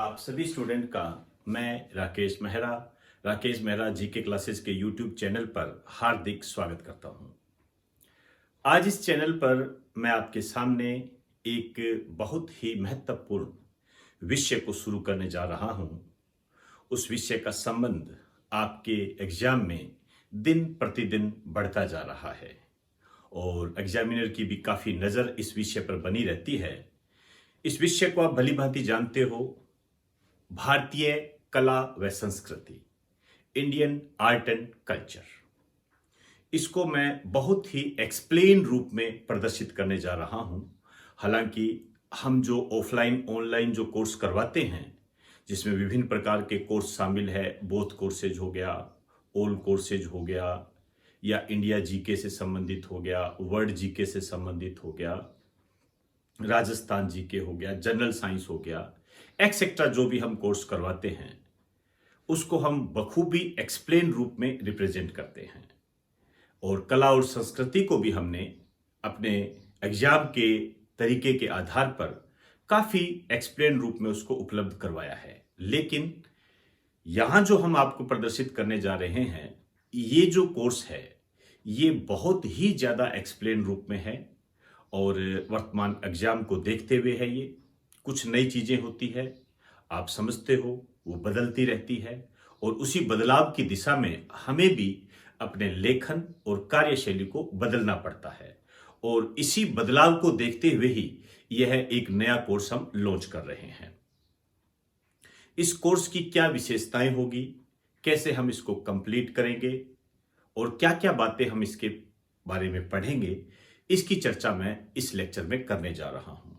आप सभी स्टूडेंट का मैं राकेश मेहरा जीके क्लासेस के यूट्यूब चैनल पर हार्दिक स्वागत करता हूं। आज इस चैनल पर मैं आपके सामने एक बहुत ही महत्वपूर्ण विषय को शुरू करने जा रहा हूं। उस विषय का संबंध आपके एग्जाम में दिन प्रतिदिन बढ़ता जा रहा है और एग्जामिनर की भी काफ़ी नज़र इस विषय पर बनी रहती है। इस विषय को आप भली भांति जानते हो, भारतीय कला व संस्कृति, इंडियन आर्ट एंड कल्चर। इसको मैं बहुत ही एक्सप्लेन रूप में प्रदर्शित करने जा रहा हूं। हालांकि हम जो ऑफलाइन ऑनलाइन जो कोर्स करवाते हैं, जिसमें विभिन्न प्रकार के कोर्स शामिल है, बोथ कोर्सेज हो गया, ऑल कोर्सेज हो गया, या इंडिया जीके से संबंधित हो गया, वर्ल्ड जीके से संबंधित हो गया, राजस्थान जीके हो गया, जनरल साइंस हो गया, एक्सेट्रा जो भी हम कोर्स करवाते हैं उसको हम बखूबी एक्सप्लेन रूप में रिप्रेजेंट करते हैं। और कला और संस्कृति को भी हमने अपने एग्जाम के तरीके के आधार पर काफ़ी एक्सप्लेन रूप में उसको उपलब्ध करवाया है। लेकिन यहाँ जो हम आपको प्रदर्शित करने जा रहे हैं, ये जो कोर्स है ये बहुत ही ज़्यादा एक्सप्लेन रूप में है और वर्तमान एग्जाम को देखते हुए है। ये कुछ नई चीज़ें होती है, आप समझते हो, वो बदलती रहती है और उसी बदलाव की दिशा में हमें भी अपने लेखन और कार्यशैली को बदलना पड़ता है। और इसी बदलाव को देखते हुए ही यह एक नया कोर्स हम लॉन्च कर रहे हैं। इस कोर्स की क्या विशेषताएं होगी, कैसे हम इसको कंप्लीट करेंगे और क्या क्या बातें हम इसके बारे में पढ़ेंगे, इसकी चर्चा मैं इस लेक्चर में करने जा रहा हूं।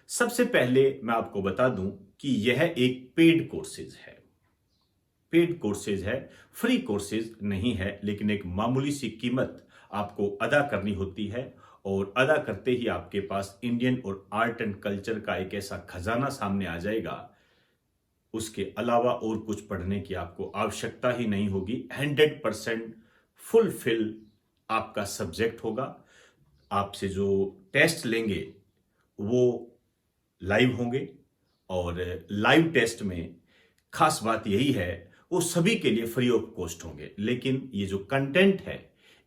सबसे पहले मैं आपको बता दूं कि यह एक पेड कोर्सेज है। पेड कोर्सेज है, फ्री कोर्सेज नहीं है, लेकिन एक मामूली सी कीमत आपको अदा करनी होती है और अदा करते ही आपके पास इंडियन और आर्ट एंड कल्चर का एक ऐसा खजाना सामने आ जाएगा, उसके अलावा और कुछ पढ़ने की आपको आवश्यकता ही नहीं होगी। 100% फुलफिल आपका सब्जेक्ट होगा। आपसे जो टेस्ट लेंगे वो लाइव होंगे और लाइव टेस्ट में खास बात यही है, वो सभी के लिए फ्री ऑफ कॉस्ट होंगे। लेकिन ये जो कंटेंट है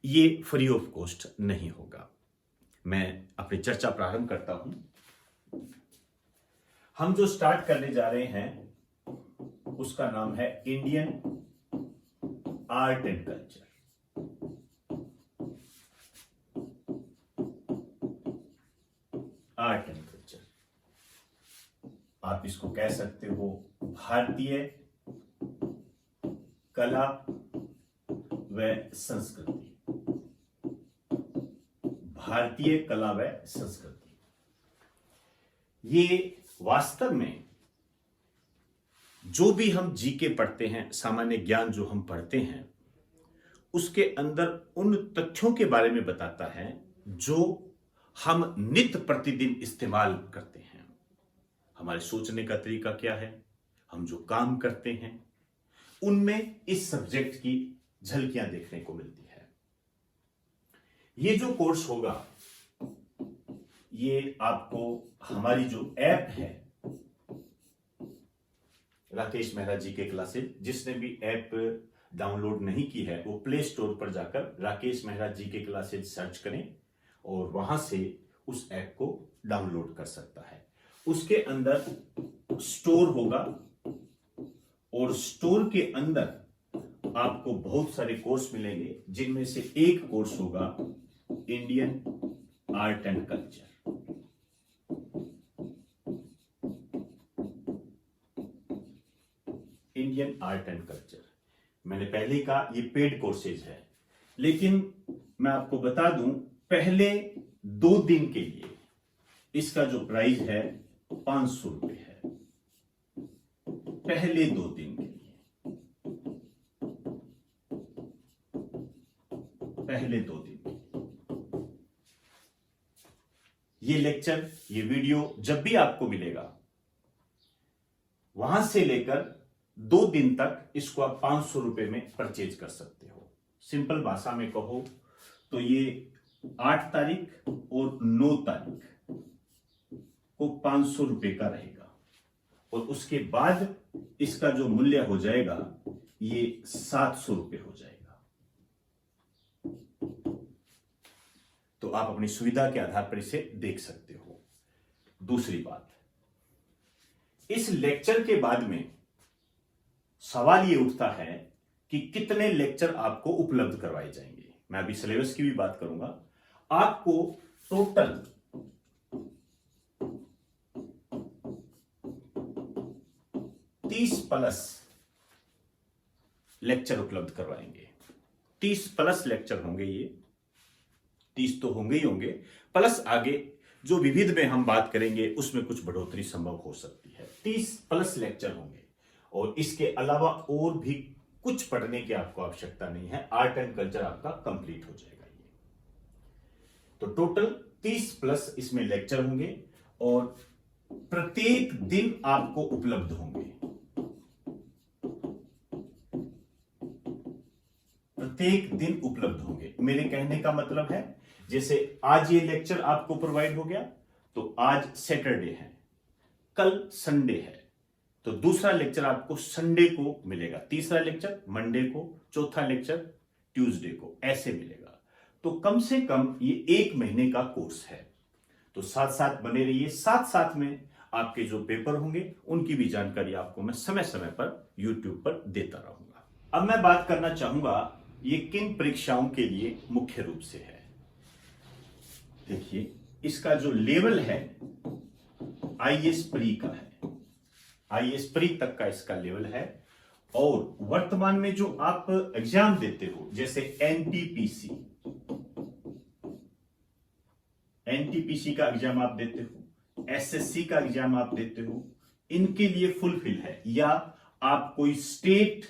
ये फ्री ऑफ कॉस्ट नहीं होगा। मैं अपनी चर्चा प्रारंभ करता हूं। हम जो स्टार्ट करने जा रहे हैं उसका नाम है Indian art and culture. Art and culture, आप इसको कह सकते हो भारतीय कला व संस्कृति। भारतीय कला व संस्कृति, ये वास्तव में जो भी हम जीके पढ़ते हैं, सामान्य ज्ञान जो हम पढ़ते हैं, उसके अंदर उन तथ्यों के बारे में बताता है जो हम नित्य प्रतिदिन इस्तेमाल करते हैं। हमारे सोचने का तरीका क्या है, हम जो काम करते हैं, उनमें इस सब्जेक्ट की झलकियां देखने को मिलती है। ये जो कोर्स होगा ये आपको हमारी जो ऐप है राकेश मेहरा जी के क्लासेस, जिसने भी ऐप डाउनलोड नहीं की है वो प्ले स्टोर पर जाकर राकेश मेहरा जी के क्लासेस सर्च करें और वहां से उस ऐप को डाउनलोड कर सकता है। उसके अंदर स्टोर होगा और स्टोर के अंदर आपको बहुत सारे कोर्स मिलेंगे, जिनमें से एक कोर्स होगा Indian art and culture. Indian art and culture, मैंने पहले कहा ये पेड कोर्सेज है, लेकिन मैं आपको बता दूं पहले 2 दिन के लिए इसका जो प्राइस है 500 रुपए है। पहले 2 दिन के लिए, पहले 2 दिन के लिए। ये लेक्चर, ये वीडियो जब भी आपको मिलेगा, वहां से लेकर 2 दिन तक इसको आप 500 रुपए में परचेज कर सकते हो। सिंपल भाषा में कहो तो ये 8 तारीख और 9 तारीख को 500 रुपए का रहेगा और उसके बाद इसका जो मूल्य हो जाएगा ये 700 रुपये हो जाएगा। तो आप अपनी सुविधा के आधार पर इसे देख सकते हो। दूसरी बात, इस लेक्चर के बाद में सवाल यह उठता है कि कितने लेक्चर आपको उपलब्ध करवाए जाएंगे। मैं अभी सिलेबस की भी बात करूंगा। आपको टोटल 30 प्लस लेक्चर उपलब्ध करवाएंगे। 30 प्लस लेक्चर होंगे। ये 30 तो होंगे ही होंगे, प्लस आगे जो विविध में हम बात करेंगे उसमें कुछ बढ़ोतरी संभव हो सकती है। 30 प्लस लेक्चर होंगे और इसके अलावा और भी कुछ पढ़ने की आपको आवश्यकता नहीं है। आर्ट एंड कल्चर आपका कंप्लीट हो जाएगा। ये तो टोटल 30 प्लस इसमें लेक्चर होंगे और प्रत्येक दिन आपको उपलब्ध होंगे। प्रत्येक दिन उपलब्ध होंगे। मेरे कहने का मतलब है, जैसे आज ये लेक्चर आपको प्रोवाइड हो गया तो आज सैटरडे है, कल संडे है, तो दूसरा लेक्चर आपको संडे को मिलेगा, तीसरा लेक्चर मंडे को, चौथा लेक्चर ट्यूसडे को, ऐसे मिलेगा। तो कम से कम ये 1 महीने का कोर्स है। तो साथ साथ बने रहिए। साथ साथ में आपके जो पेपर होंगे उनकी भी जानकारी आपको मैं समय समय पर यूट्यूब पर देता रहूंगा। अब मैं बात करना चाहूंगा ये किन परीक्षाओं के लिए मुख्य रूप से है। देखिए, इसका जो लेवल है आईएएस प्री का है। आईएएस प्री तक का इसका लेवल है। और वर्तमान में जो आप एग्जाम देते हो, जैसे एनटीपीसी का एग्जाम आप देते हो, एसएससी का एग्जाम आप देते हो, इनके लिए फुलफिल है। या आप कोई स्टेट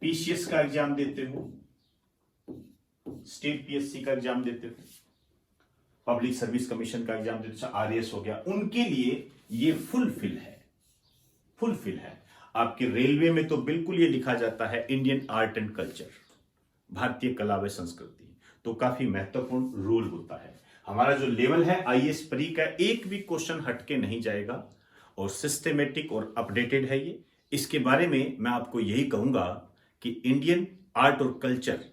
पीसीएस का एग्जाम देते हो, स्टेट पीएससी का एग्जाम देते हो, पब्लिक सर्विस कमीशन का एग्जाम देते हो, आरएएस हो गया, उनके लिए ये फुलफिल है। फुलफिल है। आपके रेलवे में तो बिल्कुल ये लिखा जाता है इंडियन आर्ट एंड कल्चर, भारतीय कला व संस्कृति, तो काफी महत्वपूर्ण रोल होता है। हमारा जो लेवल है आईएएस प्री का, एक भी क्वेश्चन हटके नहीं जाएगा और सिस्टमेटिक और अपडेटेड है ये। इसके बारे में मैं आपको यही कहूंगा कि इंडियन आर्ट और कल्चर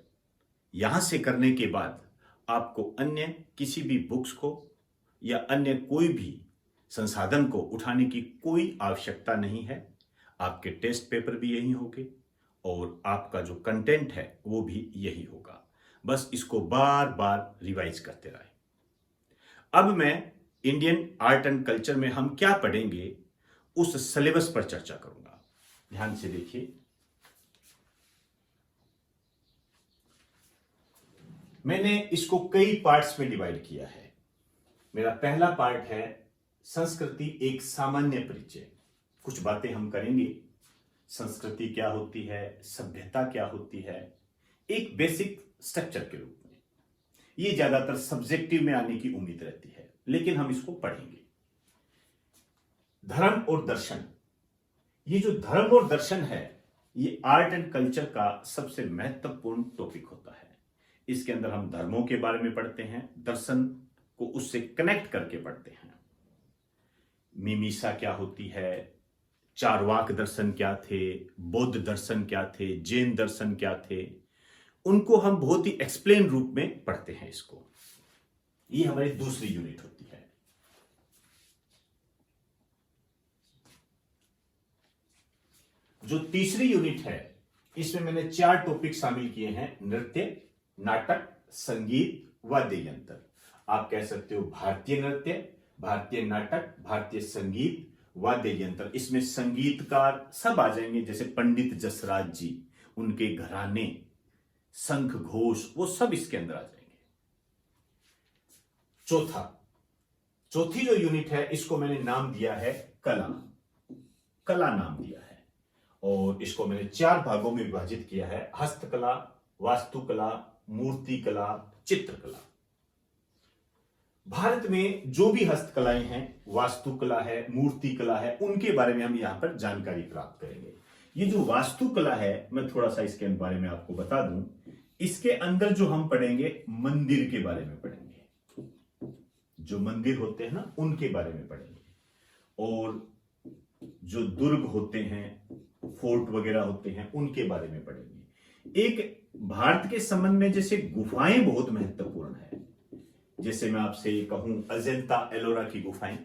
यहां से करने के बाद आपको अन्य किसी भी बुक्स को या अन्य कोई भी संसाधन को उठाने की कोई आवश्यकता नहीं है। आपके टेस्ट पेपर भी यही होंगे और आपका जो कंटेंट है वो भी यही होगा। बस इसको बार बार रिवाइज करते रहे। अब मैं इंडियन आर्ट एंड कल्चर में हम क्या पढ़ेंगे उस सिलेबस पर चर्चा करूंगा। ध्यान से देखिए, मैंने इसको कई पार्ट्स में डिवाइड किया है। मेरा पहला पार्ट है संस्कृति एक सामान्य परिचय। कुछ बातें हम करेंगे, संस्कृति क्या होती है, सभ्यता क्या होती है, एक बेसिक स्ट्रक्चर के रूप में। ये ज्यादातर सब्जेक्टिव में आने की उम्मीद रहती है, लेकिन हम इसको पढ़ेंगे। धर्म और दर्शन, ये जो धर्म और दर्शन है ये आर्ट एंड कल्चर का सबसे महत्वपूर्ण टॉपिक होता है। इसके अंदर हम धर्मों के बारे में पढ़ते हैं, दर्शन को उससे कनेक्ट करके पढ़ते हैं। मीमांसा क्या होती है, चारवाक दर्शन क्या थे, बौद्ध दर्शन क्या थे, जैन दर्शन क्या थे, उनको हम बहुत ही एक्सप्लेन रूप में पढ़ते हैं। इसको, ये हमारी दूसरी यूनिट होती है। जो तीसरी यूनिट है इसमें मैंने 4 टॉपिक शामिल किए हैं। नृत्य, नाटक, संगीत, वाद्य यंत्र। आप कह सकते हो भारतीय नृत्य, भारतीय नाटक, भारतीय संगीत, वाद्य यंत्र। इसमें संगीतकार सब आ जाएंगे, जैसे पंडित जसराज जी, उनके घराने, शंख घोष, वो सब इसके अंदर आ जाएंगे। चौथी जो यूनिट है इसको मैंने नाम दिया है कला। कला नाम दिया है और इसको मैंने 4 भागों में विभाजित किया है। हस्तकला, वास्तुकला, मूर्तिकला, चित्रकला। भारत में जो भी हस्तकलाएं हैं, वास्तुकला है, मूर्तिकला है, उनके बारे में हम यहां पर जानकारी प्राप्त करेंगे। ये जो वास्तुकला है, मैं थोड़ा सा इसके बारे में आपको बता दूं। इसके अंदर जो हम पढ़ेंगे मंदिर के बारे में पढ़ेंगे, जो मंदिर होते हैं ना उनके बारे में पढ़ेंगे। और जो दुर्ग होते हैं, फोर्ट वगैरह होते हैं, उनके बारे में पढ़ेंगे। एक भारत के संबंध में जैसे गुफाएं बहुत महत्वपूर्ण है, जैसे मैं आपसे कहूं अजंता एलोरा की गुफाएं,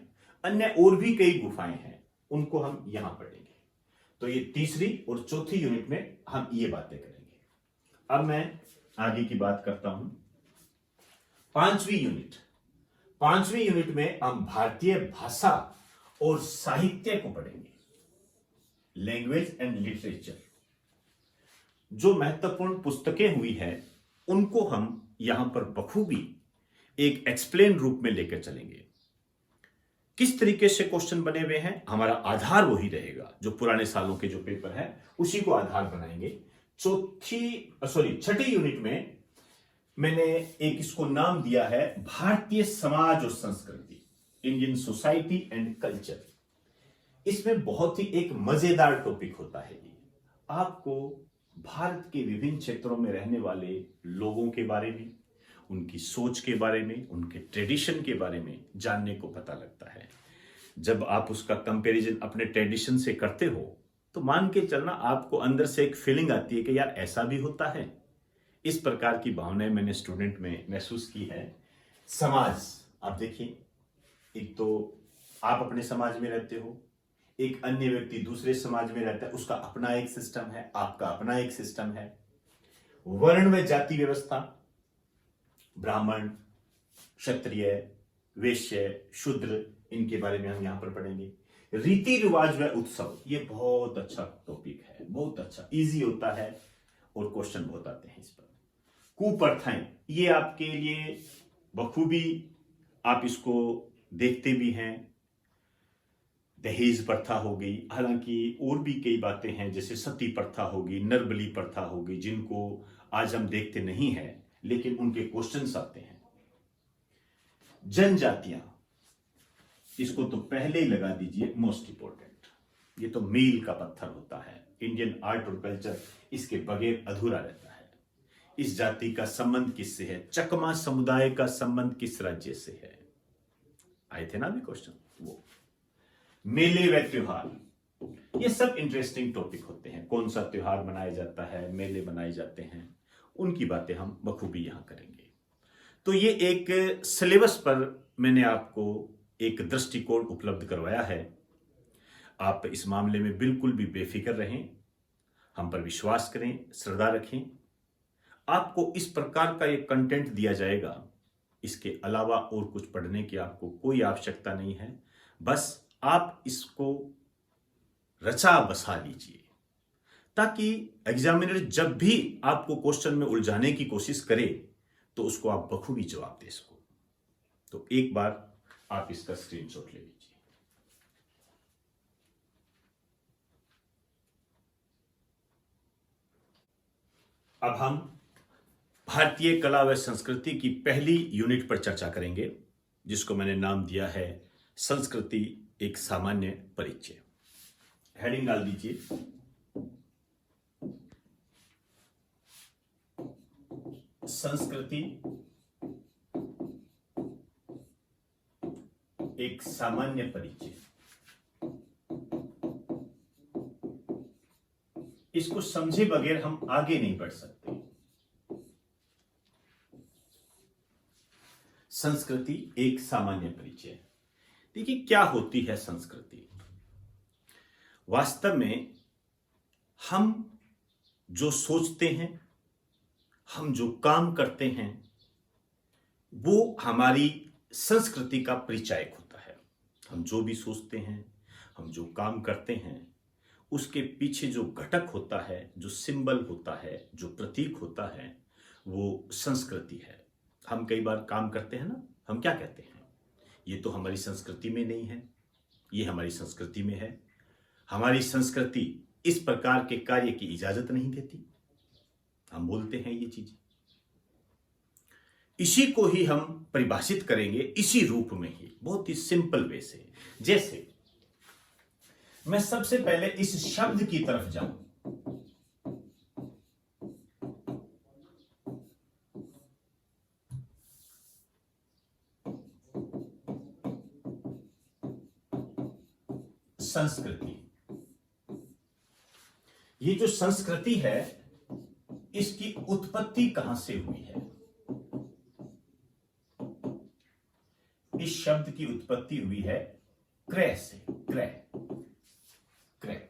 अन्य और भी कई गुफाएं हैं, उनको हम यहां पढ़ेंगे। तो ये तीसरी और चौथी यूनिट में हम ये बातें करेंगे। अब मैं आगे की बात करता हूं। पांचवी यूनिट में हम भारतीय भाषा और साहित्य को पढ़ेंगे, लैंग्वेज एंड लिटरेचर। जो महत्वपूर्ण पुस्तकें हुई है उनको हम यहां पर बखूबी एक एक्सप्लेन रूप में लेकर चलेंगे। किस तरीके से क्वेश्चन बने हुए हैं, हमारा आधार वही रहेगा, जो पुराने सालों के जो पेपर है उसी को आधार बनाएंगे। छठी यूनिट में मैंने एक इसको नाम दिया है भारतीय समाज और संस्कृति, इंडियन सोसाइटी एंड कल्चर। इसमें बहुत ही एक मजेदार टॉपिक होता है। ये आपको भारत के विभिन्न क्षेत्रों में रहने वाले लोगों के बारे में, उनकी सोच के बारे में, उनके ट्रेडिशन के बारे में जानने को पता लगता है। जब आप उसका कंपैरिजन अपने ट्रेडिशन से करते हो तो मान के चलना आपको अंदर से एक फीलिंग आती है कि यार ऐसा भी होता है। इस प्रकार की भावनाएं मैंने स्टूडेंट में महसूस की है। समाज, आप देखिए, एक तो आप अपने समाज में रहते हो, एक अन्य व्यक्ति दूसरे समाज में रहता है, उसका अपना एक सिस्टम है, आपका अपना एक सिस्टम है। वर्ण व जाति व्यवस्था, ब्राह्मण, क्षत्रिय, वैश्य, शूद्र, इनके बारे में हम यहां पर पढ़ेंगे। रीति रिवाज व उत्सव, ये बहुत अच्छा टॉपिक है, बहुत अच्छा, इजी होता है और क्वेश्चन बहुत आते हैं इस पर। कुप्रथाएं, ये आपके लिए बखूबी आप इसको देखते भी हैं। दहेज प्रथा हो गई, हालांकि और भी कई बातें हैं, जैसे सती प्रथा होगी, नरबली प्रथा होगी, जिनको आज हम देखते नहीं हैं लेकिन उनके क्वेश्चंस आते हैं। जनजातियां, इसको तो पहले ही लगा दीजिए, मोस्ट इंपोर्टेंट, ये तो मील का पत्थर होता है। इंडियन आर्ट और कल्चर इसके बगैर अधूरा रहता है। इस जाति का संबंध किससे है, चकमा समुदाय का संबंध किस राज्य से है, आए थे ना अभी क्वेश्चन। वो मेले व त्योहार, ये सब इंटरेस्टिंग टॉपिक होते हैं। कौन सा त्योहार मनाया जाता है, मेले मनाए जाते हैं, उनकी बातें हम बखूबी यहां करेंगे। तो ये एक सिलेबस पर मैंने आपको एक दृष्टिकोण उपलब्ध करवाया है। आप इस मामले में बिल्कुल भी बेफिक्र रहें, हम पर विश्वास करें, श्रद्धा रखें। आपको इस प्रकार का एक कंटेंट दिया जाएगा, इसके अलावा और कुछ पढ़ने की आपको कोई आवश्यकता नहीं है। बस आप इसको रचा बसा लीजिए, ताकि एग्जामिनर जब भी आपको क्वेश्चन में उलझाने की कोशिश करे तो उसको आप बखूबी जवाब दे सको। तो एक बार आप इसका स्क्रीनशॉट ले लीजिए। अब हम भारतीय कला व संस्कृति की पहली यूनिट पर चर्चा करेंगे, जिसको मैंने नाम दिया है संस्कृति एक सामान्य परिचय। हेडिंग डाल दीजिए, संस्कृति एक सामान्य परिचय। इसको समझे बगैर हम आगे नहीं बढ़ सकते। संस्कृति एक सामान्य परिचय। देखिए, क्या होती है संस्कृति। वास्तव में हम जो सोचते हैं, हम जो काम करते हैं, वो हमारी संस्कृति का परिचायक होता है। हम जो भी सोचते हैं, हम जो काम करते हैं, उसके पीछे जो घटक होता है, जो सिंबल होता है, जो प्रतीक होता है, वो संस्कृति है। हम कई बार काम करते हैं ना, हम क्या कहते हैं, ये तो हमारी संस्कृति में नहीं है, ये हमारी संस्कृति में है। हमारी संस्कृति इस प्रकार के कार्य की इजाजत नहीं देती, हम बोलते हैं ये चीजें। इसी को ही हम परिभाषित करेंगे, इसी रूप में ही, बहुत ही सिंपल वे से। जैसे मैं सबसे पहले इस शब्द की तरफ जाऊं, संस्कृति। ये जो संस्कृति है इसकी उत्पत्ति कहां से हुई है? इस शब्द की उत्पत्ति हुई है क्रय से। क्रय क्रय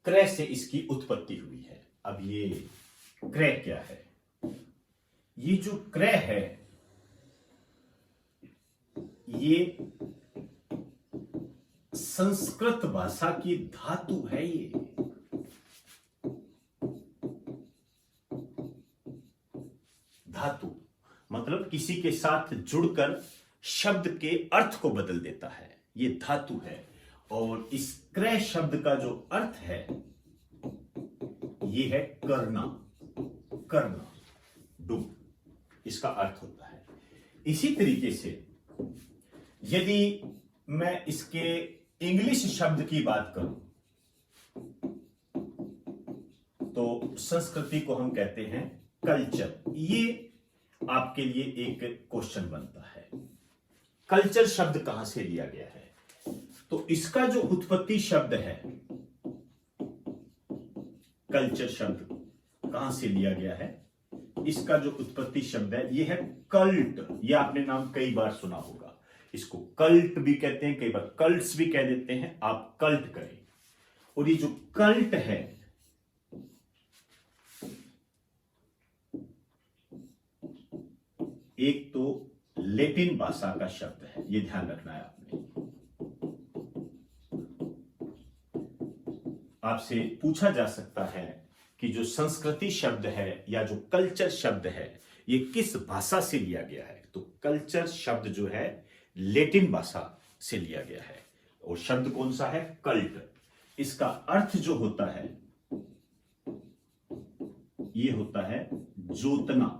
क्रय से इसकी उत्पत्ति हुई है। अब ये क्रय क्या है? ये जो क्रय है ये संस्कृत भाषा की धातु है। ये धातु मतलब किसी के साथ जुड़कर शब्द के अर्थ को बदल देता है, ये धातु है। और इस क्रय शब्द का जो अर्थ है ये है करना। करना, डू, इसका अर्थ होता है। इसी तरीके से यदि मैं इसके इंग्लिश शब्द की बात करूं तो संस्कृति को हम कहते हैं कल्चर। ये आपके लिए एक क्वेश्चन बनता है, कल्चर शब्द कहां से लिया गया है? तो इसका जो उत्पत्ति शब्द है, कल्चर शब्द कहां से लिया गया है? इसका जो उत्पत्ति शब्द है ये है कल्ट। ये आपने नाम कई बार सुना होगा। इसको कल्ट भी कहते हैं, कई बार कल्ट्स भी कह देते हैं। आप कल्ट करें। और ये जो कल्ट है एक तो लैटिन भाषा का शब्द है, ये ध्यान रखना है आपने। आपसे पूछा जा सकता है कि जो संस्कृति शब्द है या जो कल्चर शब्द है ये किस भाषा से लिया गया है? तो कल्चर शब्द जो है लैटिन भाषा से लिया गया है। और शब्द कौन सा है? कल्ट। इसका अर्थ जो होता है ये होता है जोतना।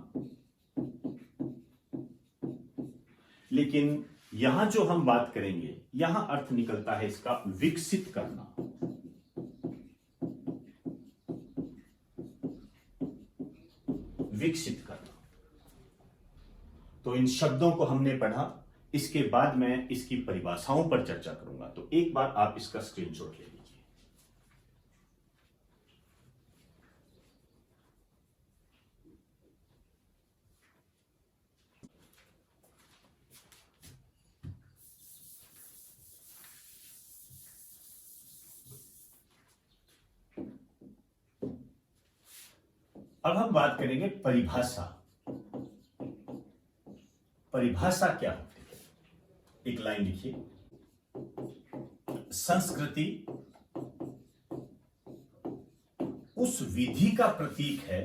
लेकिन यहां जो हम बात करेंगे यहां अर्थ निकलता है इसका विकसित करना। विकसित करना। तो इन शब्दों को हमने पढ़ा, इसके बाद मैं इसकी परिभाषाओं पर चर्चा करूंगा। तो एक बार आप इसका स्क्रीनशॉट ले लीजिए। अब हम बात करेंगे परिभाषा। परिभाषा क्या होती है? एक लाइन लिखिए। संस्कृति उस विधि का प्रतीक है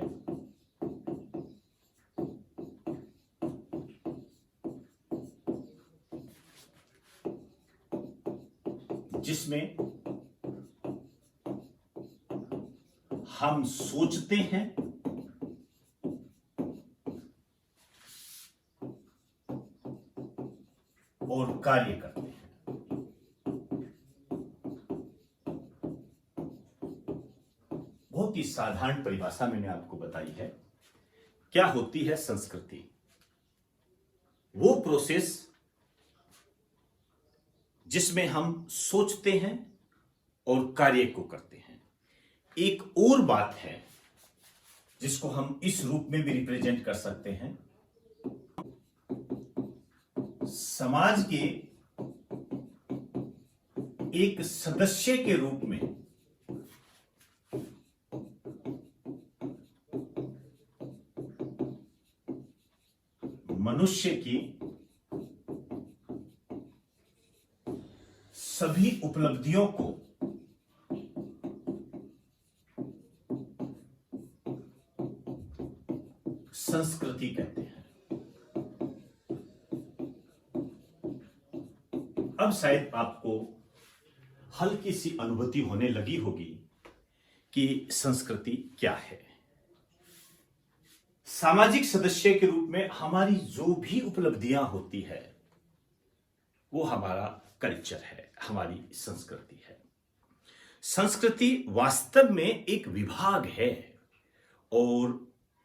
जिसमें हम सोचते हैं और कार्य करते हैं। बहुत ही साधारण परिभाषा मैंने आपको बताई है। क्या होती है संस्कृति? वो प्रोसेस जिसमें हम सोचते हैं और कार्य को करते हैं। एक और बात है जिसको हम इस रूप में भी रिप्रेजेंट कर सकते हैं। समाज के एक सदस्य के रूप में मनुष्य की सभी उपलब्धियों को संस्कृति कहते हैं। अब शायद आपको हल्की सी अनुभूति होने लगी होगी कि संस्कृति क्या है। सामाजिक सदस्य के रूप में हमारी जो भी उपलब्धियां होती है वो हमारा कल्चर है, हमारी संस्कृति है। संस्कृति वास्तव में एक विभाग है और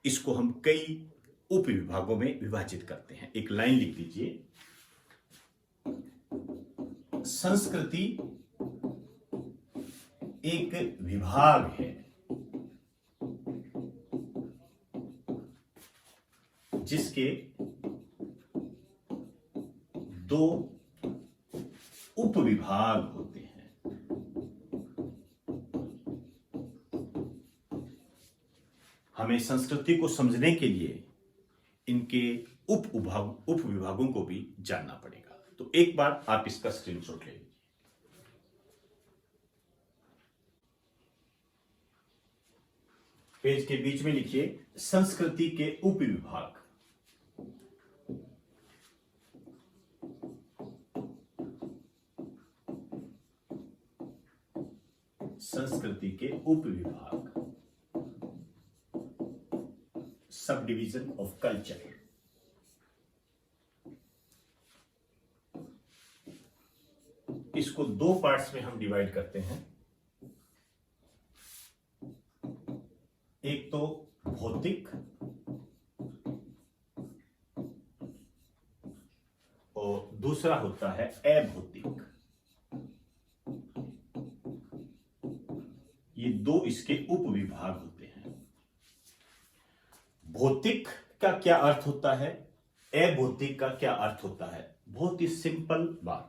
इसको हम कई उप विभागों में विभाजित करते हैं। एक लाइन लिख दीजिए। संस्कृति एक विभाग है जिसके दो उपविभाग होते हैं। हमें संस्कृति को समझने के लिए इनके उपविभागों को भी जानना पड़ेगा। तो एक बार आप इसका स्क्रीनशॉट ले लीजिए। पेज के बीच में लिखिए संस्कृति के उपविभाग। संस्कृति के उपविभाग, सब डिवीजन ऑफ कल्चर। इसको दो पार्ट्स में हम डिवाइड करते हैं। एक तो भौतिक और दूसरा होता है अभौतिक। ये दो इसके उपविभाग होते हैं। भौतिक का क्या अर्थ होता है, अभौतिक का क्या अर्थ होता है? बहुत ही सिंपल बात।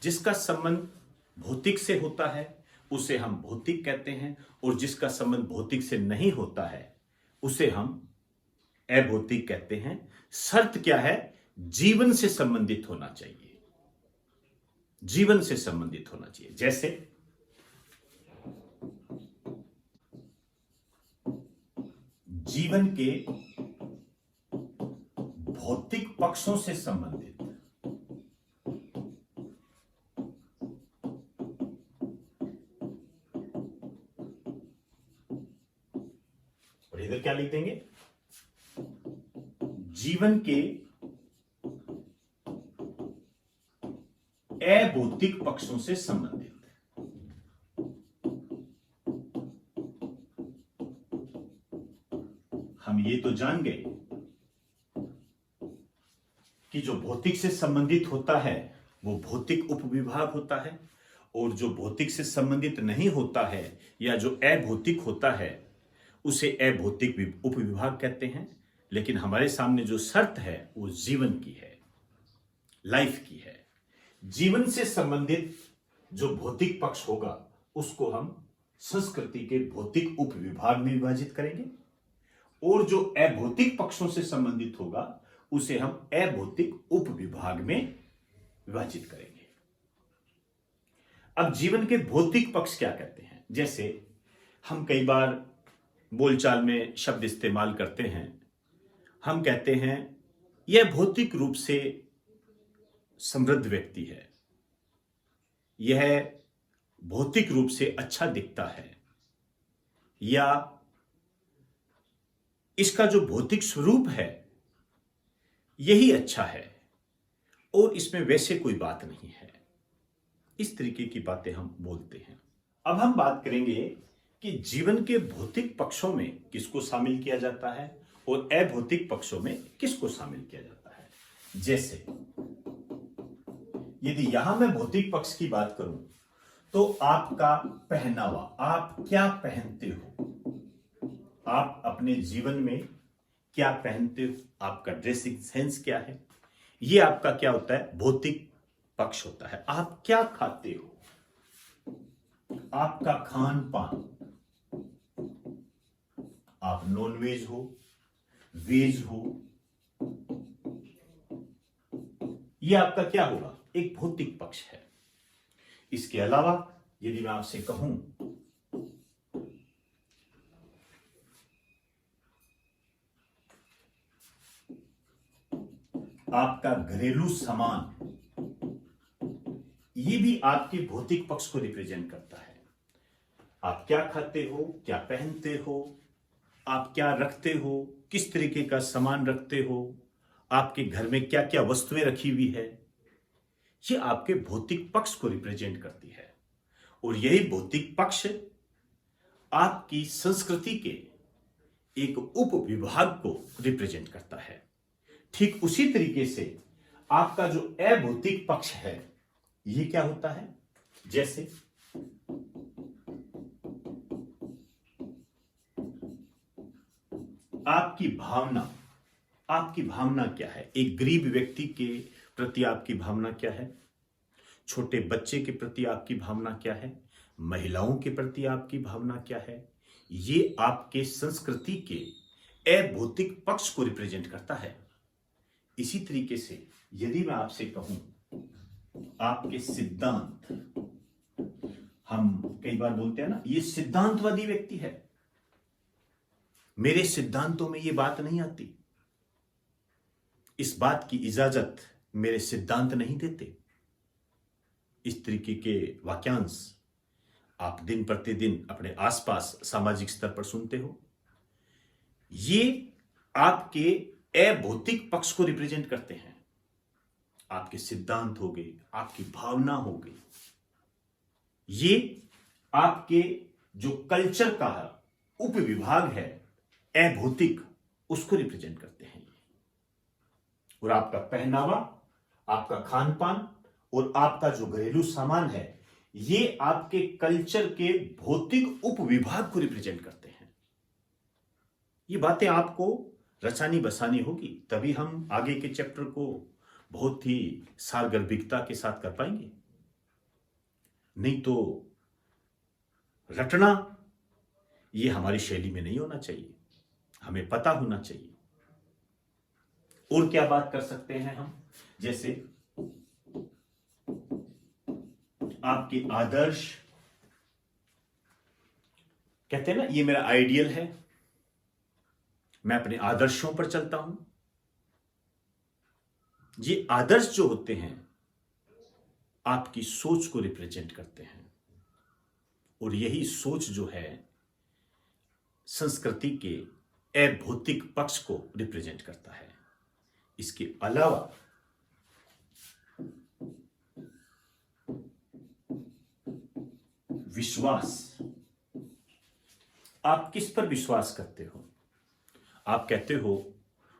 जिसका संबंध भौतिक से होता है उसे हम भौतिक कहते हैं, और जिसका संबंध भौतिक से नहीं होता है उसे हम अभौतिक कहते हैं। शर्त क्या है? जीवन से संबंधित होना चाहिए, जीवन से संबंधित होना चाहिए। जैसे जीवन के भौतिक पक्षों से संबंधित, और इधर क्या लिख देंगे? जीवन के अभौतिक पक्षों से संबंधित। हम ये तो जान गए कि जो भौतिक से संबंधित होता है वो भौतिक उपविभाग होता है, और जो भौतिक से संबंधित नहीं होता है या जो अभौतिक होता है उसे अभौतिक उपविभाग कहते हैं। लेकिन हमारे सामने जो शर्त है वो जीवन की है, लाइफ की है। जीवन से संबंधित जो भौतिक पक्ष होगा उसको हम संस्कृति के भौतिक उपविभाग में विभाजित करेंगे, और जो अभौतिक पक्षों से संबंधित होगा उसे हम अभौतिक उपविभाग में विभाजित करेंगे। अब जीवन के भौतिक पक्ष क्या कहते हैं? जैसे हम कई बार बोलचाल में शब्द इस्तेमाल करते हैं, हम कहते हैं यह भौतिक रूप से समृद्ध व्यक्ति है, यह भौतिक रूप से अच्छा दिखता है, या इसका जो भौतिक स्वरूप है यही अच्छा है, और इसमें वैसे कोई बात नहीं है। इस तरीके की बातें हम बोलते हैं। अब हम बात करेंगे कि जीवन के भौतिक पक्षों में किसको शामिल किया जाता है और अभौतिक पक्षों में किसको शामिल किया जाता है। जैसे यदि यहां मैं भौतिक पक्ष की बात करूं तो आपका पहनावा, आप क्या पहनते हो, आप अपने जीवन में क्या पहनते हो, आपका ड्रेसिंग सेंस क्या है, ये आपका क्या होता है? भौतिक पक्ष होता है। आप क्या खाते हो, आपका खान पान, आप नॉन वेज हो, वेज हो, ये आपका क्या होगा? एक भौतिक पक्ष है। इसके अलावा यदि मैं आपसे कहूं आपका घरेलू सामान, ये भी आपके भौतिक पक्ष को रिप्रेजेंट करता है। आप क्या खाते हो, क्या पहनते हो, आप क्या रखते हो, किस तरीके का सामान रखते हो, आपके घर में क्या क्या वस्तुएं रखी हुई है, ये आपके भौतिक पक्ष को रिप्रेजेंट करती है। और यही भौतिक पक्ष आपकी संस्कृति के एक उप विभाग को रिप्रेजेंट करता है। ठीक उसी तरीके से आपका जो अभौतिक पक्ष है ये क्या होता है? जैसे आपकी भावना क्या है? एक गरीब व्यक्ति के प्रति आपकी भावना क्या है? छोटे बच्चे के प्रति आपकी भावना क्या है? महिलाओं के प्रति आपकी भावना क्या है? ये आपके संस्कृति के अभौतिक पक्ष को रिप्रेजेंट करता है। इसी तरीके से यदि मैं आपसे कहूं आपके सिद्धांत, हम कई बार बोलते हैं ना, ये सिद्धांतवादी व्यक्ति है, मेरे सिद्धांतों में ये बात नहीं आती, इस बात की इजाजत मेरे सिद्धांत नहीं देते। इस तरीके के वाक्यांश आप दिन प्रतिदिन अपने आसपास सामाजिक स्तर पर सुनते हो। ये आपके अभौतिक पक्ष को रिप्रेजेंट करते हैं। आपके सिद्धांत हो गए, आपकी भावना हो गई, ये आपके जो कल्चर का उपविभाग है अभौतिक, उसको रिप्रेजेंट करते हैं। और आपका पहनावा, आपका खान पान और आपका जो घरेलू सामान है, ये आपके कल्चर के भौतिक उपविभाग को रिप्रेजेंट करते हैं। ये बातें आपको रचानी बसानी होगी, तभी हम आगे के चैप्टर को बहुत ही सारगर्भिकता के साथ कर पाएंगे। नहीं तो रटना ये हमारी शैली में नहीं होना चाहिए, हमें पता होना चाहिए। और क्या बात कर सकते हैं हम? जैसे आपके आदर्श, कहते हैं ना, ये मेरा आइडियल है, मैं अपने आदर्शों पर चलता हूं। ये आदर्श जो होते हैं आपकी सोच को रिप्रेजेंट करते हैं, और यही सोच जो है संस्कृति के अभौतिक पक्ष को रिप्रेजेंट करता है। इसके अलावा विश्वास, आप किस पर विश्वास करते हो? आप कहते हो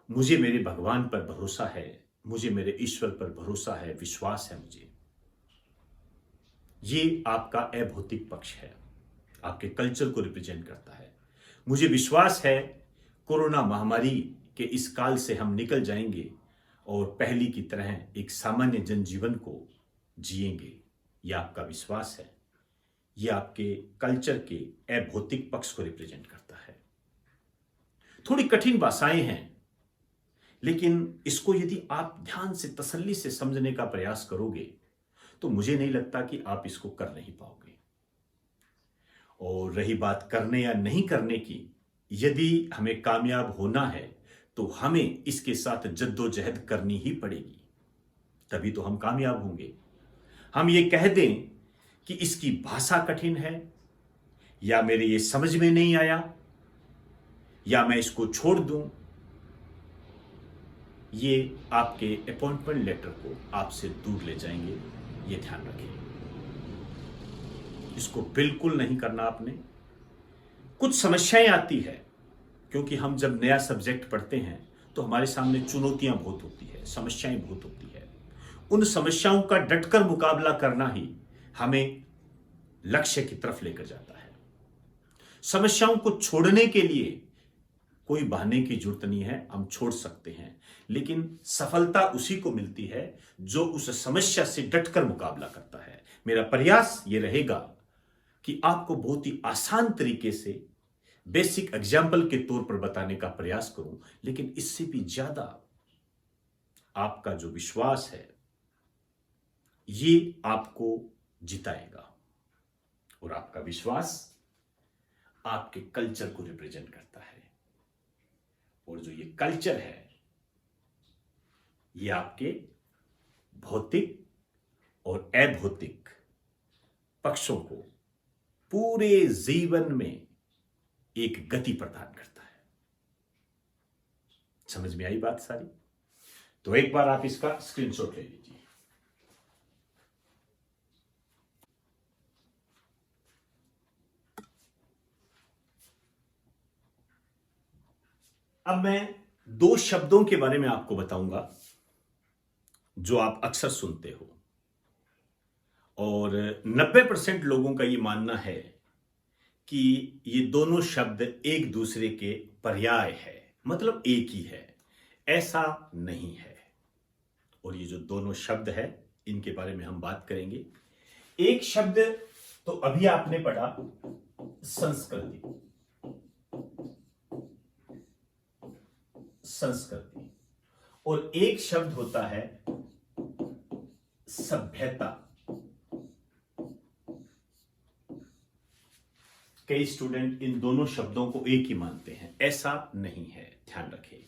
मुझे मेरे भगवान पर भरोसा है, मुझे मेरे ईश्वर पर भरोसा है, विश्वास है मुझे। ये आपका अभौतिक पक्ष है, आपके कल्चर को रिप्रेजेंट करता है। मुझे विश्वास है कोरोना महामारी के इस काल से हम निकल जाएंगे और पहली की तरह एक सामान्य जनजीवन को जिएंगे। यह आपका विश्वास है, यह आपके कल्चर के अभौतिक पक्ष को रिप्रेजेंट करता है। थोड़ी कठिन भाषाएं हैं, लेकिन इसको यदि आप ध्यान से तसल्ली से समझने का प्रयास करोगे तो मुझे नहीं लगता कि आप इसको कर नहीं पाओगे। और रही बात करने या नहीं करने की, यदि हमें कामयाब होना है तो हमें इसके साथ जद्दोजहद करनी ही पड़ेगी, तभी तो हम कामयाब होंगे। हम ये कह दें कि इसकी भाषा कठिन है, या मेरे ये समझ में नहीं आया, या मैं इसको छोड़ दूं, ये आपके अपॉइंटमेंट लेटर को आपसे दूर ले जाएंगे। ये ध्यान रखें, इसको बिल्कुल नहीं करना आपने। कुछ समस्याएं आती है, क्योंकि हम जब नया सब्जेक्ट पढ़ते हैं तो हमारे सामने चुनौतियां बहुत होती है, समस्याएं बहुत होती है। उन समस्याओं का डटकर मुकाबला करना ही हमें लक्ष्य की तरफ लेकर जाता है। समस्याओं को छोड़ने के लिए कोई बहाने की जरूरत नहीं है, हम छोड़ सकते हैं, लेकिन सफलता उसी को मिलती है जो उस समस्या से डटकर मुकाबला करता है। मेरा प्रयास यह रहेगा कि आपको बहुत ही आसान तरीके से बेसिक एग्जाम्पल के तौर पर बताने का प्रयास करूं, लेकिन इससे भी ज्यादा आपका जो विश्वास है ये आपको जिताएगा। और आपका विश्वास आपके कल्चर को रिप्रेजेंट करता है, और जो ये कल्चर है ये आपके भौतिक और अभौतिक पक्षों को पूरे जीवन में एक गति प्रदान करता है। समझ में आई बात सारी? तो एक बार आप इसका स्क्रीनशॉट ले लीजिए। अब मैं दो शब्दों के बारे में आपको बताऊंगा जो आप अक्सर सुनते हो, और 90% लोगों का यह मानना है कि ये दोनों शब्द एक दूसरे के पर्याय है, मतलब एक ही है, ऐसा नहीं है। और ये जो दोनों शब्द है इनके बारे में हम बात करेंगे। एक शब्द तो अभी आपने पढ़ा, संस्कृति। संस्कृति। और एक शब्द होता है सभ्यता। कई स्टूडेंट इन दोनों शब्दों को एक ही मानते हैं, ऐसा नहीं है, ध्यान रखें।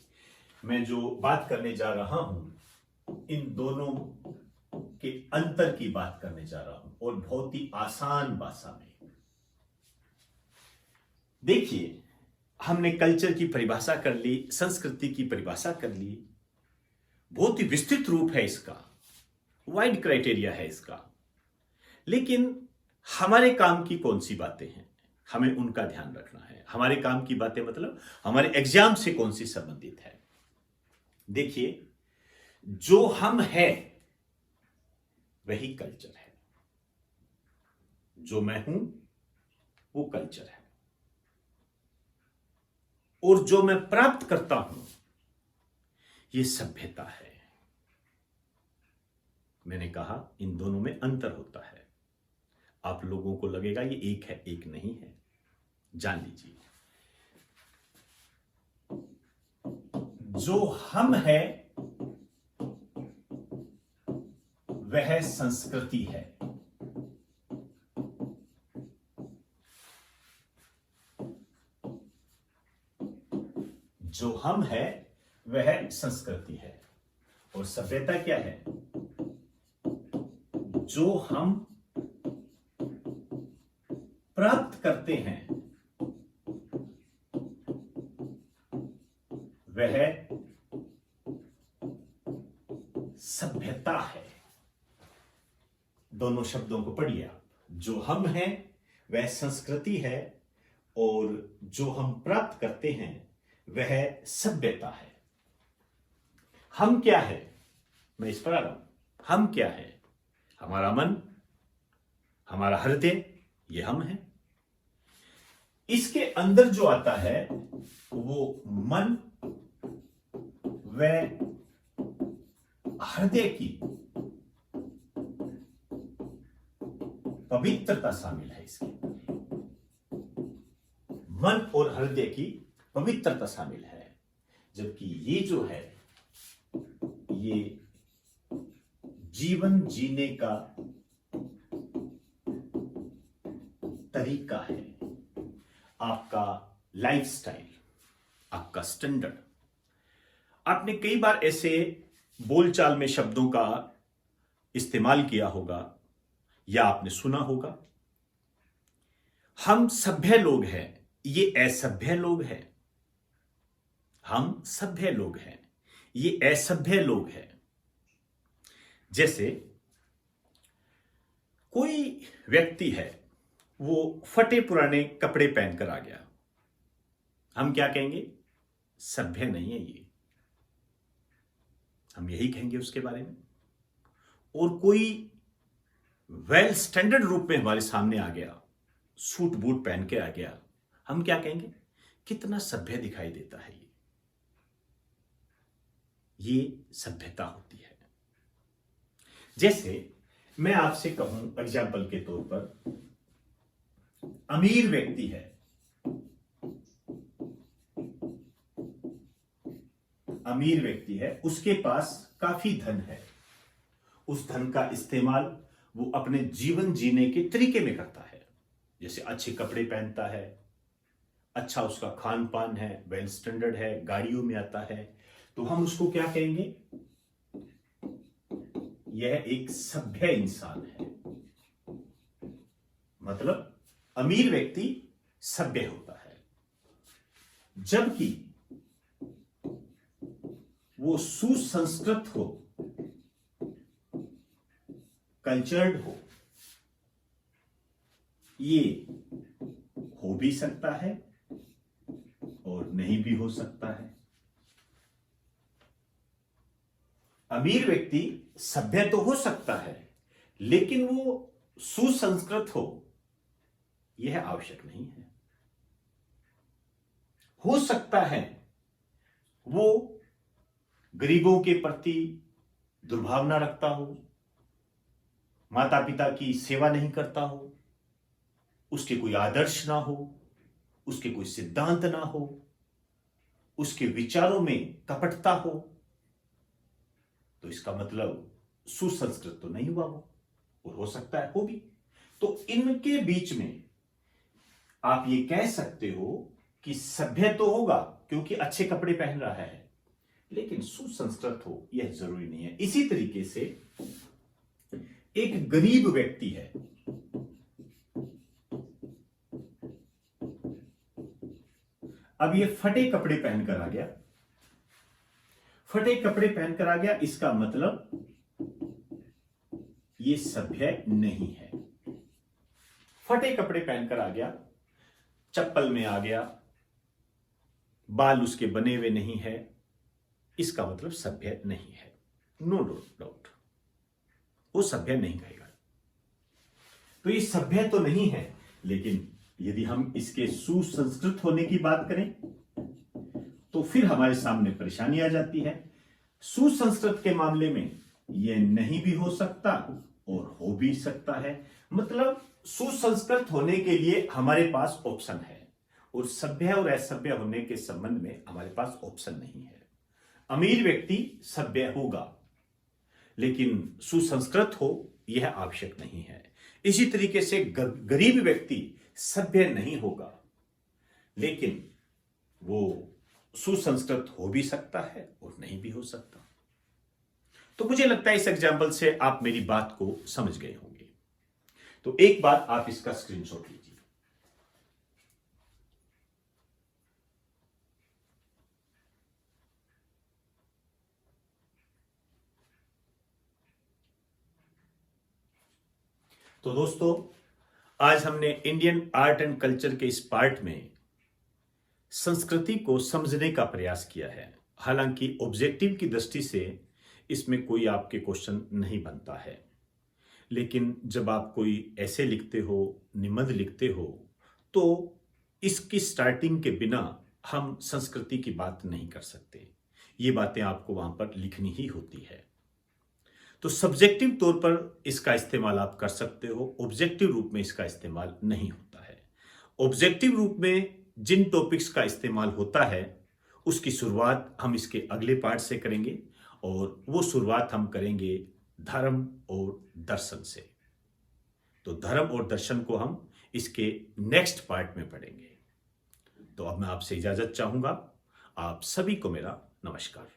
मैं जो बात करने जा रहा हूं इन दोनों के अंतर की बात करने जा रहा हूं, और बहुत ही आसान भाषा में। देखिए, हमने कल्चर की परिभाषा कर ली, संस्कृति की परिभाषा कर ली, बहुत ही विस्तृत रूप है इसका, वाइड क्राइटेरिया है इसका। लेकिन हमारे काम की कौन सी बातें हैं, हमें उनका ध्यान रखना है। हमारे काम की बातें मतलब हमारे एग्जाम से कौन सी संबंधित है। देखिए, जो हम हैं वही कल्चर है, जो मैं हूं वो कल्चर है, और जो मैं प्राप्त करता हूं ये सभ्यता है। मैंने कहा इन दोनों में अंतर होता है। आप लोगों को लगेगा ये एक है, एक नहीं है, जान लीजिए। जो हम हैं वह संस्कृति है, जो हम हैं वह संस्कृति है। और सभ्यता क्या है? जो हम प्राप्त करते हैं वह सभ्यता है। दोनों शब्दों को पढ़िए आप। जो हम हैं वह संस्कृति है, और जो हम प्राप्त करते हैं वह सभ्यता है। हम क्या है? मैं इस पर आ रहा हूं। हम क्या है? हमारा मन, हमारा हृदय, ये हम है। इसके अंदर जो आता है वो मन व हृदय की पवित्रता शामिल है। इसके मन और हृदय की पवित्रता शामिल है। जबकि ये जो है ये जीवन जीने का तरीका है, आपका लाइफस्टाइल, आपका स्टैंडर्ड। आपने कई बार ऐसे बोलचाल में शब्दों का इस्तेमाल किया होगा या आपने सुना होगा, हम सभ्य लोग हैं, ये असभ्य लोग हैं। हम सभ्य लोग हैं, ये असभ्य लोग हैं। जैसे कोई व्यक्ति है, वो फटे पुराने कपड़े पहनकर आ गया, हम क्या कहेंगे? सभ्य नहीं है ये, हम यही कहेंगे उसके बारे में। और कोई वेल स्टैंडर्ड रूप में हमारे सामने आ गया, सूट बूट पहन के आ गया, हम क्या कहेंगे? कितना सभ्य दिखाई देता है ये सभ्यता होती है। जैसे मैं आपसे कहूं एग्जाम्पल के तौर पर, अमीर व्यक्ति है, अमीर व्यक्ति है, उसके पास काफी धन है। उस धन का इस्तेमाल वो अपने जीवन जीने के तरीके में करता है। जैसे अच्छे कपड़े पहनता है, अच्छा उसका खान पान है, वेल स्टैंडर्ड है, गाड़ियों में आता है, तो हम उसको क्या कहेंगे? यह एक सभ्य इंसान है। मतलब अमीर व्यक्ति सभ्य होता है, जबकि वो सुसंस्कृत हो, कल्चर्ड हो, ये हो भी सकता है और नहीं भी हो सकता है। अमीर व्यक्ति सभ्य तो हो सकता है, लेकिन वो सुसंस्कृत हो यह आवश्यक नहीं है। हो सकता है वो गरीबों के प्रति दुर्भावना रखता हो, माता पिता की सेवा नहीं करता हो, उसके कोई आदर्श ना हो, उसके कोई सिद्धांत ना हो, उसके विचारों में कपटता हो, तो इसका मतलब सुसंस्कृत तो नहीं हुआ वो, और हो सकता है हो भी। तो इनके बीच में आप ये कह सकते हो कि सभ्य तो होगा क्योंकि अच्छे कपड़े पहन रहा है, लेकिन सुसंस्कृत हो यह जरूरी नहीं है। इसी तरीके से एक गरीब व्यक्ति है, अब ये फटे कपड़े पहनकर आ गया, फटे कपड़े पहनकर आ गया, इसका मतलब ये सभ्य नहीं है। फटे कपड़े पहनकर आ गया, चप्पल में आ गया, बाल उसके बने हुए नहीं है, इसका मतलब सभ्य नहीं है। नो डाउट वो सभ्य नहीं कहेगा। तो ये सभ्य तो नहीं है, लेकिन यदि हम इसके सुसंस्कृत होने की बात करें तो फिर हमारे सामने परेशानी आ जाती है। सुसंस्कृत के मामले में यह नहीं भी हो सकता और हो भी सकता है। मतलब सुसंस्कृत होने के लिए हमारे पास ऑप्शन है, और सभ्य और असभ्य होने के संबंध में हमारे पास ऑप्शन नहीं है। अमीर व्यक्ति सभ्य होगा, लेकिन सुसंस्कृत हो यह आवश्यक नहीं है। इसी तरीके से गरीब व्यक्ति सभ्य नहीं होगा, लेकिन वो सुसंस्कृत हो भी सकता है और नहीं भी हो सकता। तो मुझे लगता है इस एग्जाम्पल से आप मेरी बात को समझ गए होंगे। तो एक बार आप इसका स्क्रीनशॉट लीजिए। तो दोस्तों, आज हमने इंडियन आर्ट एंड कल्चर के इस पार्ट में संस्कृति को समझने का प्रयास किया है। हालांकि ऑब्जेक्टिव की दृष्टि से इसमें कोई आपके क्वेश्चन नहीं बनता है, लेकिन जब आप कोई ऐसे लिखते हो, निबंध लिखते हो, तो इसकी स्टार्टिंग के बिना हम संस्कृति की बात नहीं कर सकते। ये बातें आपको वहां पर लिखनी ही होती है। तो सब्जेक्टिव तौर पर इसका इस्तेमाल आप कर सकते हो, ऑब्जेक्टिव रूप में इसका इस्तेमाल नहीं होता है। ऑब्जेक्टिव रूप में जिन टॉपिक्स का इस्तेमाल होता है उसकी शुरुआत हम इसके अगले पार्ट से करेंगे, और वो शुरुआत हम करेंगे धर्म और दर्शन से। तो धर्म और दर्शन को हम इसके नेक्स्ट पार्ट में पढ़ेंगे। तो अब मैं आपसे इजाजत चाहूंगा। आप सभी को मेरा नमस्कार।